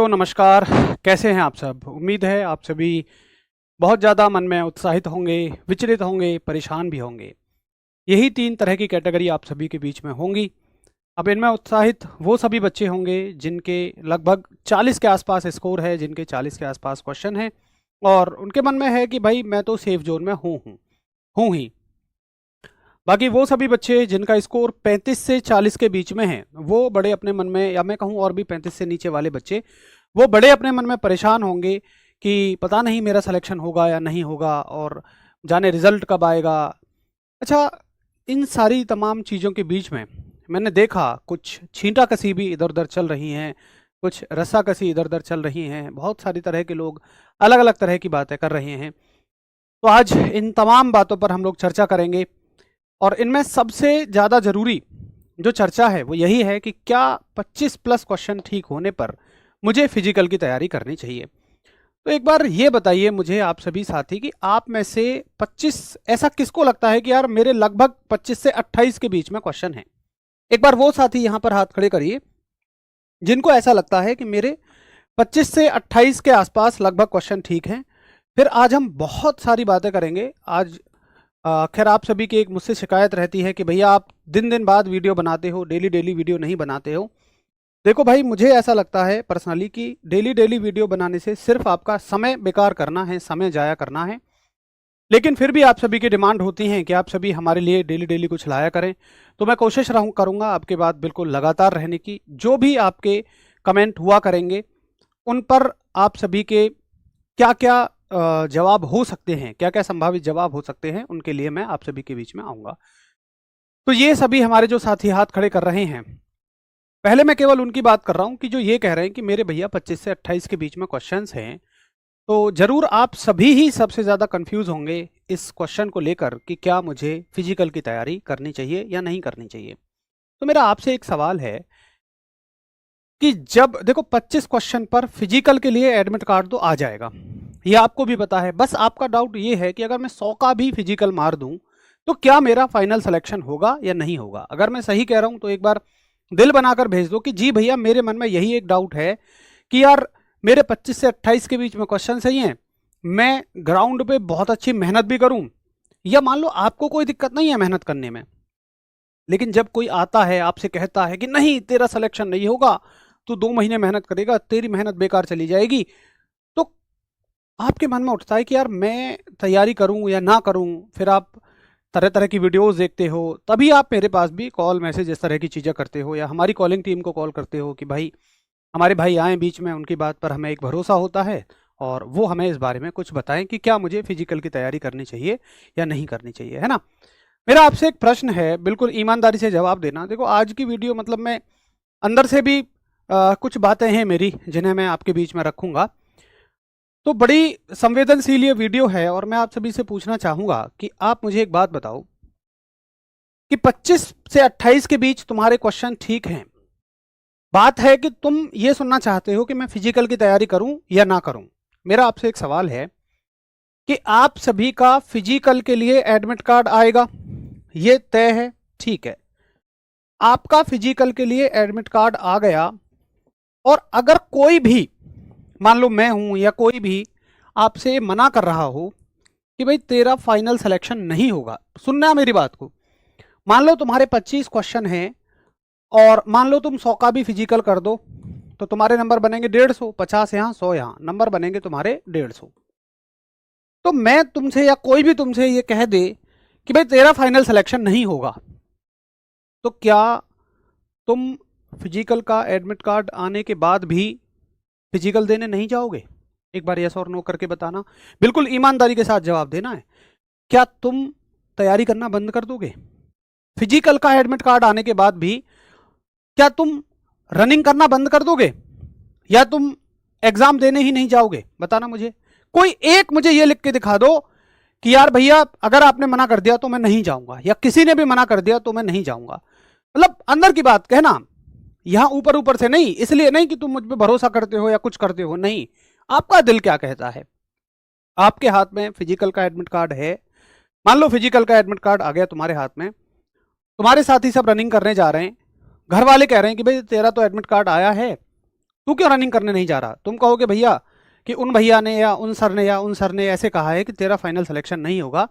तो नमस्कार। कैसे हैं आप सब? उम्मीद है आप सभी बहुत ज़्यादा मन में उत्साहित होंगे, विचलित होंगे, परेशान भी होंगे। यही 3 तरह की कैटेगरी आप सभी के बीच में होंगी। अब इनमें उत्साहित वो सभी बच्चे होंगे जिनके लगभग 40 के आसपास स्कोर है, जिनके 40 के आसपास क्वेश्चन हैं और उनके मन में है कि भाई मैं तो सेफ जोन में हूँ ही। बाकी वो सभी बच्चे जिनका स्कोर 35 से 40 के बीच में है, वो बड़े अपने मन में, या मैं कहूँ और भी 35 से नीचे वाले बच्चे, वो बड़े अपने मन में परेशान होंगे कि पता नहीं मेरा सिलेक्शन होगा या नहीं होगा और जाने रिजल्ट कब आएगा। अच्छा, इन सारी तमाम चीज़ों के बीच में मैंने देखा कुछ छींटा-कसी भी इधर-उधर चल रही हैं, कुछ रस्साकसी इधर-उधर चल रही हैं, बहुत सारी तरह के लोग अलग-अलग तरह की बातें कर रहे हैं। तो आज इन तमाम बातों पर हम लोग चर्चा करेंगे और इनमें सबसे ज़्यादा ज़रूरी जो चर्चा है वो यही है कि क्या 25 प्लस क्वेश्चन ठीक होने पर मुझे फिजिकल की तैयारी करनी चाहिए। तो एक बार ये बताइए मुझे आप सभी साथी कि आप में से 25 ऐसा किसको लगता है कि यार मेरे लगभग 25 से 28 के बीच में क्वेश्चन है। एक बार वो साथी यहाँ पर हाथ खड़े करिए जिनको ऐसा लगता है कि मेरे 25 से 28 के आसपास लगभग क्वेश्चन ठीक हैं। फिर आज हम बहुत सारी बातें करेंगे। आज खैर आप सभी की एक मुझसे शिकायत रहती है कि भैया आप दिन दिन बाद वीडियो बनाते हो, डेली डेली वीडियो नहीं बनाते हो। देखो भाई, मुझे ऐसा लगता है पर्सनली कि डेली डेली वीडियो बनाने से सिर्फ आपका समय बेकार करना है, समय जाया करना है। लेकिन फिर भी आप सभी की डिमांड होती हैं कि आप सभी हमारे लिए डेली डेली कुछ लाया करें, तो मैं कोशिश करूँगा आपके बात बिल्कुल लगातार रहने की। जो भी आपके कमेंट हुआ करेंगे उन पर आप सभी के क्या क्या जवाब हो सकते हैं, क्या क्या संभावित जवाब हो सकते हैं, उनके लिए मैं आप सभी के बीच में आऊँगा। तो ये सभी हमारे जो साथी हाथ खड़े कर रहे हैं, पहले मैं केवल उनकी बात कर रहा हूँ कि जो ये कह रहे हैं कि मेरे भैया 25 से 28 के बीच में क्वेश्चंस हैं। तो ज़रूर आप सभी ही सबसे ज़्यादा कंफ्यूज होंगे इस क्वेश्चन को लेकर कि क्या मुझे फिजिकल की तैयारी करनी चाहिए या नहीं करनी चाहिए। तो मेरा आपसे एक सवाल है कि जब देखो 25 क्वेश्चन पर फिजिकल के लिए एडमिट कार्ड तो आ जाएगा, ये आपको भी पता है। बस आपका डाउट ये है कि अगर मैं 100 का भी फिजिकल मार दूं तो क्या मेरा फाइनल सिलेक्शन होगा या नहीं होगा। अगर मैं सही कह रहा हूं तो एक बार दिल बनाकर भेज दो कि जी भैया मेरे मन में यही एक डाउट है कि यार मेरे 25 से 28 के बीच में क्वेश्चन सही हैं, मैं ग्राउंड पे बहुत अच्छी मेहनत भी करूं, या मान लो आपको कोई दिक्कत नहीं है मेहनत करने में, लेकिन जब कोई आता है आपसे कहता है कि नहीं तेरा सिलेक्शन नहीं होगा, तो 2 महीने मेहनत करेगा, तेरी मेहनत बेकार चली जाएगी, तो आपके मन में उठता है कि यार मैं तैयारी करूं या ना करूं। फिर आप तरह तरह की वीडियोस देखते हो, तभी आप मेरे पास भी कॉल मैसेज इस तरह की चीज़ें करते हो या हमारी कॉलिंग टीम को कॉल करते हो कि भाई हमारे भाई आए बीच में, उनकी बात पर हमें एक भरोसा होता है और वो हमें इस बारे में कुछ बताएं कि क्या मुझे फिजिकल की तैयारी करनी चाहिए या नहीं करनी चाहिए, है ना। मेरा आपसे एक प्रश्न है, बिल्कुल ईमानदारी से जवाब देना। देखो आज की वीडियो मतलब मैं अंदर से भी कुछ बातें हैं मेरी जिन्हें मैं आपके बीच में रखूंगा। तो बड़ी संवेदनशील ये वीडियो है और मैं आप सभी से पूछना चाहूंगा कि आप मुझे एक बात बताओ कि 25 से 28 के बीच तुम्हारे क्वेश्चन ठीक हैं। बात है कि तुम ये सुनना चाहते हो कि मैं फिजिकल की तैयारी करूं या ना करूं। मेरा आपसे एक सवाल है कि आप सभी का फिजिकल के लिए एडमिट कार्ड आएगा, ये तय है, ठीक है। आपका फिजिकल के लिए एडमिट कार्ड आ गया और अगर कोई भी, मान लो मैं हूं या कोई भी आपसे मना कर रहा हो कि भाई तेरा फाइनल सिलेक्शन नहीं होगा, सुनना मेरी बात को। मान लो तुम्हारे 25 क्वेश्चन हैं और मान लो तुम 100 का भी फिजिकल कर दो तो तुम्हारे नंबर बनेंगे 150, 50 यहाँ 100 यहाँ, नंबर बनेंगे तुम्हारे 150। तो मैं तुमसे या कोई भी तुमसे ये कह दे कि भाई तेरा फाइनल सिलेक्शन नहीं होगा, तो क्या तुम फिजिकल का एडमिट कार्ड आने के बाद भी फिजिकल देने नहीं जाओगे? एक बार यस और नो करके बताना, बिल्कुल ईमानदारी के साथ जवाब देना है। क्या तुम तैयारी करना बंद कर दोगे? फिजिकल का एडमिट कार्ड आने के बाद भी क्या तुम रनिंग करना बंद कर दोगे या तुम एग्जाम देने ही नहीं जाओगे? बताना मुझे। कोई एक मुझे ये लिख के दिखा दो कि यार भैया अगर आपने मना कर दिया तो मैं नहीं जाऊंगा, या किसी ने भी मना कर दिया तो मैं नहीं जाऊंगा। मतलब अंदर की बात कहना, यहां ऊपर ऊपर से नहीं, इसलिए नहीं कि तुम मुझ पे भरोसा करते हो या कुछ करते हो, नहीं। आपका दिल क्या कहता है? आपके हाथ में फिजिकल का एडमिट कार्ड है, मान लो फिजिकल का एडमिट कार्ड आ गया तुम्हारे हाथ में, तुम्हारे साथी सब रनिंग करने जा रहे हैं, घर वाले कह रहे हैं कि भाई तेरा तो एडमिट कार्ड आया है, तू क्यों रनिंग करने नहीं जा रहा? तुम कहोगे भैया कि उन भैया ने या उन सर ने ऐसे कहा है कि तेरा फाइनल सिलेक्शन नहीं होगा,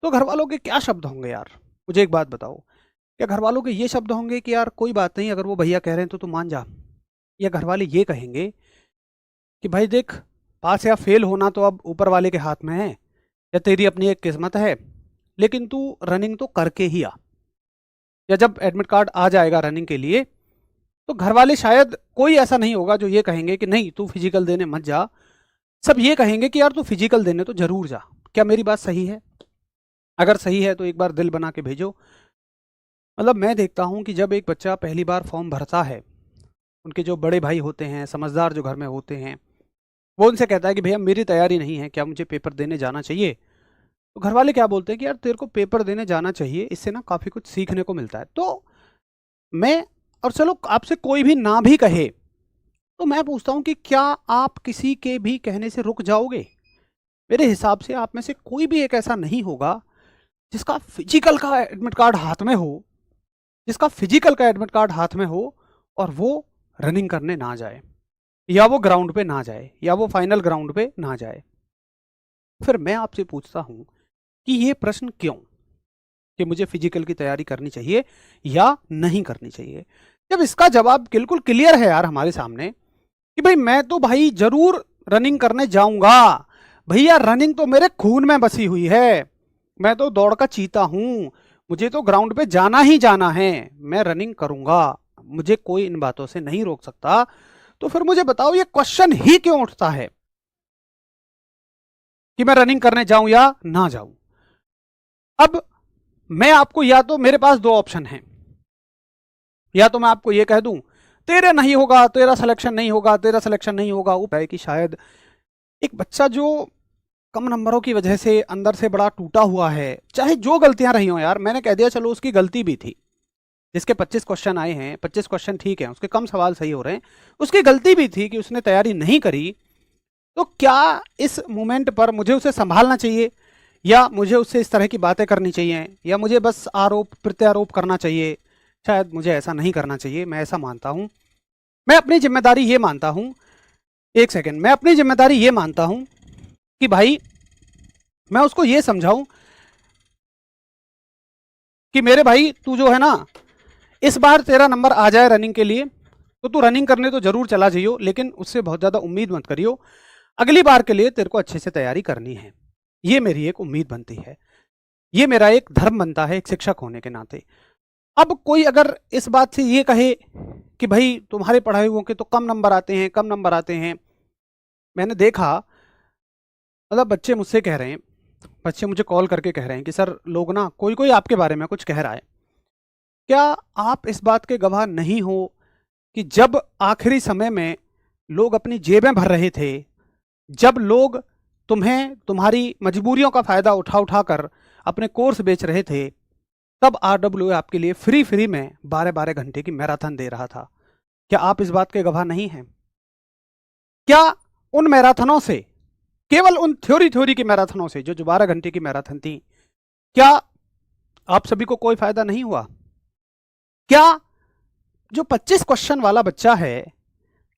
तो घर वालों के क्या शब्द होंगे यार? मुझे एक बात बताओ, क्या घर वालों के ये शब्द होंगे कि यार कोई बात नहीं, अगर वो भैया कह रहे हैं तो तू मान जा? या घर वाले ये कहेंगे कि भाई देख, पास या फेल होना तो अब ऊपर वाले के हाथ में है, या तेरी अपनी एक किस्मत है, लेकिन तू रनिंग तो करके ही आ। या जब एडमिट कार्ड आ जाएगा रनिंग के लिए, तो घर वाले शायद कोई ऐसा नहीं होगा जो ये कहेंगे कि नहीं तू फिजिकल देने मत जा। सब ये कहेंगे कि यार तू फिजिकल देने तो जरूर जा। क्या मेरी बात सही है? अगर सही है तो एक बार दिल बना के भेजो। मतलब मैं देखता हूँ कि जब एक बच्चा पहली बार फॉर्म भरता है, उनके जो बड़े भाई होते हैं, समझदार जो घर में होते हैं, वो उनसे कहता है कि भैया मेरी तैयारी नहीं है, क्या मुझे पेपर देने जाना चाहिए? तो घर वाले क्या बोलते हैं कि यार तेरे को पेपर देने जाना चाहिए, इससे ना काफ़ी कुछ सीखने को मिलता है। तो मैं, और चलो आपसे कोई भी ना भी कहे, तो मैं पूछता हूँ कि क्या आप किसी के भी कहने से रुक जाओगे? मेरे हिसाब से आप में से कोई भी एक ऐसा नहीं होगा जिसका फिजिकल का एडमिट कार्ड हाथ में हो, जिसका फिजिकल का एडमिट कार्ड हाथ में हो और वो रनिंग करने ना जाए, या वो ग्राउंड पे ना जाए, या वो फाइनल ग्राउंड पे ना जाए। फिर मैं आपसे पूछता हूँ कि ये प्रश्न क्यों, कि मुझे फिजिकल की तैयारी करनी चाहिए या नहीं करनी चाहिए, जब इसका जवाब बिल्कुल क्लियर है यार हमारे सामने कि भाई मैं तो भाई जरूर रनिंग करने जाऊंगा। भैया रनिंग तो मेरे खून में बसी हुई है, मैं तो दौड़ का चीता हूं, मुझे तो ग्राउंड पे जाना ही जाना है, मैं रनिंग करूंगा, मुझे कोई इन बातों से नहीं रोक सकता। तो फिर मुझे बताओ ये क्वेश्चन ही क्यों उठता है कि मैं रनिंग करने जाऊं या ना जाऊं? अब मैं आपको, या तो मेरे पास दो ऑप्शन हैं, या तो मैं आपको ये कह दूं तेरे नहीं होगा, तेरा सिलेक्शन नहीं होगा, तेरा सिलेक्शन नहीं होगा। वो है कि शायद एक बच्चा जो कम नंबरों की वजह से अंदर से बड़ा टूटा हुआ है, चाहे जो गलतियां रही हो यार, मैंने कह दिया चलो उसकी गलती भी थी, जिसके 25 क्वेश्चन आए हैं, 25 क्वेश्चन ठीक है, उसके कम सवाल सही हो रहे हैं, उसकी गलती भी थी कि उसने तैयारी नहीं करी। तो क्या इस मोमेंट पर मुझे उसे संभालना चाहिए, या मुझे उससे इस तरह की बातें करनी चाहिए, या मुझे बस आरोप प्रत्यारोप करना चाहिए? शायद मुझे ऐसा नहीं करना चाहिए। मैं ऐसा मानता हूं, मैं अपनी जिम्मेदारी ये मानता हूं, एक सेकेंड, मैं अपनी जिम्मेदारी ये मानता हूं कि भाई मैं उसको ये समझाऊं कि मेरे भाई तू जो है ना, इस बार तेरा नंबर आ जाए रनिंग के लिए तो तू रनिंग करने तो जरूर चला जाइयो, लेकिन उससे बहुत ज़्यादा उम्मीद मत करियो, अगली बार के लिए तेरे को अच्छे से तैयारी करनी है। ये मेरी एक उम्मीद बनती है, ये मेरा एक धर्म बनता है एक शिक्षक होने के नाते। अब कोई अगर इस बात से ये कहे कि भाई तुम्हारे पढ़ाए हुओं के तो कम नंबर आते हैं, कम नंबर आते हैं, मैंने देखा, मतलब बच्चे मुझसे कह रहे हैं, बच्चे मुझे कॉल करके कह रहे हैं कि सर लोग ना कोई कोई आपके बारे में कुछ कह रहा है, क्या आप इस बात के गवाह नहीं हो कि जब आखिरी समय में लोग अपनी जेबें भर रहे थे, जब लोग तुम्हें तुम्हारी मजबूरियों का फायदा उठा उठा कर अपने कोर्स बेच रहे थे, तब आरडब्ल्यूए आपके लिए फ्री फ्री में 12-12 घंटे की मैराथन दे रहा था? क्या आप इस बात के गवाह नहीं हैं? क्या उन मैराथनों से, केवल उन थ्योरी की मैराथनों से जो 12 घंटे की मैराथन थी, क्या आप सभी को कोई फायदा नहीं हुआ? क्या जो 25 क्वेश्चन वाला बच्चा है,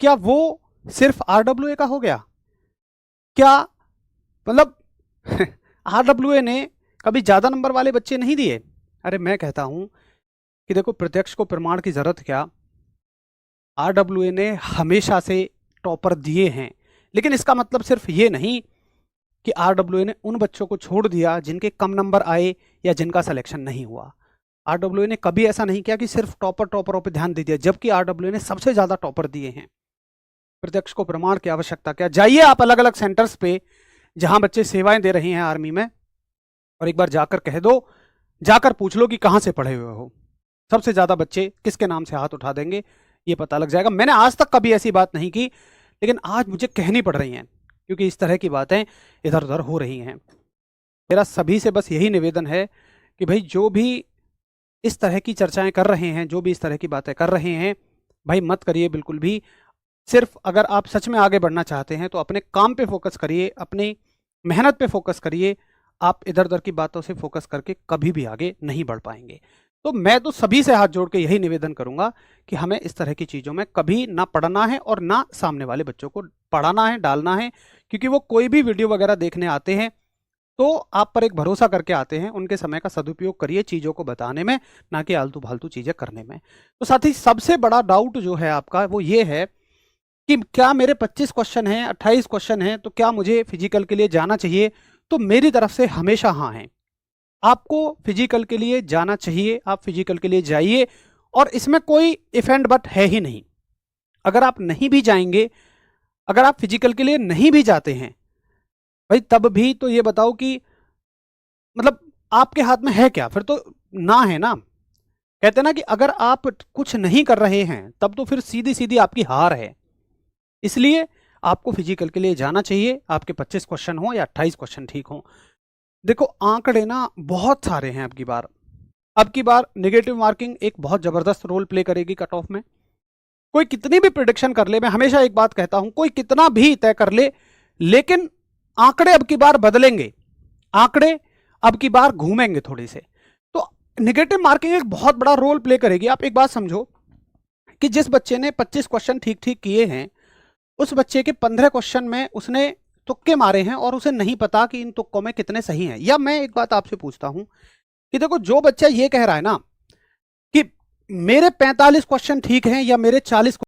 क्या वो सिर्फ आरडब्ल्यूए का हो गया? क्या मतलब आरडब्ल्यूए ने कभी ज्यादा नंबर वाले बच्चे नहीं दिए? अरे मैं कहता हूं कि देखो, प्रत्यक्ष को प्रमाण की जरूरत क्या, आरडब्ल्यूए ने हमेशा से टॉपर दिए हैं, लेकिन इसका मतलब सिर्फ ये नहीं कि आरडब्ल्यूए ने उन बच्चों को छोड़ दिया जिनके कम नंबर आए या जिनका सिलेक्शन नहीं हुआ। आरडब्ल्यूए ने कभी ऐसा नहीं किया कि सिर्फ टॉपरों पे ध्यान दे दिया, जबकि आरडब्ल्यूए ने सबसे ज्यादा टॉपर दिए हैं। प्रत्यक्ष को प्रमाण की आवश्यकता क्या? जाइए आप अलग अलग सेंटर्स पे जहां बच्चे सेवाएं दे रहे हैं आर्मी में, और एक बार जाकर कह दो, जाकर पूछ लो कि कहां से पढ़े हुए हो, सबसे ज्यादा बच्चे किसके नाम से हाथ उठा देंगे, ये पता लग जाएगा। मैंने आज तक कभी ऐसी बात नहीं की, लेकिन आज मुझे कहनी पड़ रही हैं क्योंकि इस तरह की बातें इधर उधर हो रही हैं। मेरा सभी से बस यही निवेदन है कि भाई जो भी इस तरह की चर्चाएं कर रहे हैं, जो भी इस तरह की बातें कर रहे हैं, भाई मत करिए बिल्कुल भी। सिर्फ अगर आप सच में आगे बढ़ना चाहते हैं तो अपने काम पे फोकस करिए, अपनी मेहनत पे फोकस करिए। आप इधर उधर की बातों से फोकस करके कभी भी आगे नहीं बढ़ पाएंगे। तो मैं तो सभी से हाथ जोड़ के यही निवेदन करूंगा कि हमें इस तरह की चीज़ों में कभी ना पढ़ना है और ना सामने वाले बच्चों को पढ़ाना है, डालना है, क्योंकि वो कोई भी वीडियो वगैरह देखने आते हैं तो आप पर एक भरोसा करके आते हैं। उनके समय का सदुपयोग करिए चीज़ों को बताने में, ना कि आलतू फालतू चीज़ें करने में। तो साथ ही सबसे बड़ा डाउट जो है आपका वो ये है कि क्या मेरे 25 क्वेश्चन हैं, 28 क्वेश्चन हैं, तो क्या मुझे फिजिकल के लिए जाना चाहिए? तो मेरी तरफ से हमेशा हाँ है। आपको फिजिकल के लिए जाना चाहिए, आप फिजिकल के लिए जाइए, और इसमें कोई इफ एंड बट है ही नहीं। अगर आप नहीं भी जाएंगे, अगर आप फिजिकल के लिए नहीं भी जाते हैं भाई, तब भी तो ये बताओ कि मतलब आपके हाथ में है क्या? फिर तो ना है ना। कहते हैं ना कि अगर आप कुछ नहीं कर रहे हैं तब तो फिर सीधी सीधी आपकी हार है। इसलिए आपको फिजिकल के लिए जाना चाहिए, आपके 25 क्वेश्चन हो या 28 क्वेश्चन ठीक हो। देखो आंकड़े ना बहुत सारे हैं अब की बार नेगेटिव मार्किंग एक बहुत जबरदस्त रोल प्ले करेगी कट ऑफ में। कोई कितनी भी प्रिडिक्शन कर ले, मैं हमेशा एक बात कहता हूं, कोई कितना भी तय कर ले, लेकिन आंकड़े अब की बार बदलेंगे, आंकड़े अब की बार घूमेंगे थोड़े से। तो नेगेटिव मार्किंग एक बहुत बड़ा रोल प्ले करेगी। आप एक बात समझो कि जिस बच्चे ने 25 क्वेश्चन ठीक ठीक किए हैं, उस बच्चे के 15 क्वेश्चन में उसने तुक्के मारे हैं और उसे नहीं पता कि इन तुक्कों में कितने सही हैं। या मैं एक बात आपसे पूछता हूं कि देखो, जो बच्चा ये कह रहा है ना कि मेरे 45 क्वेश्चन ठीक हैं या मेरे 40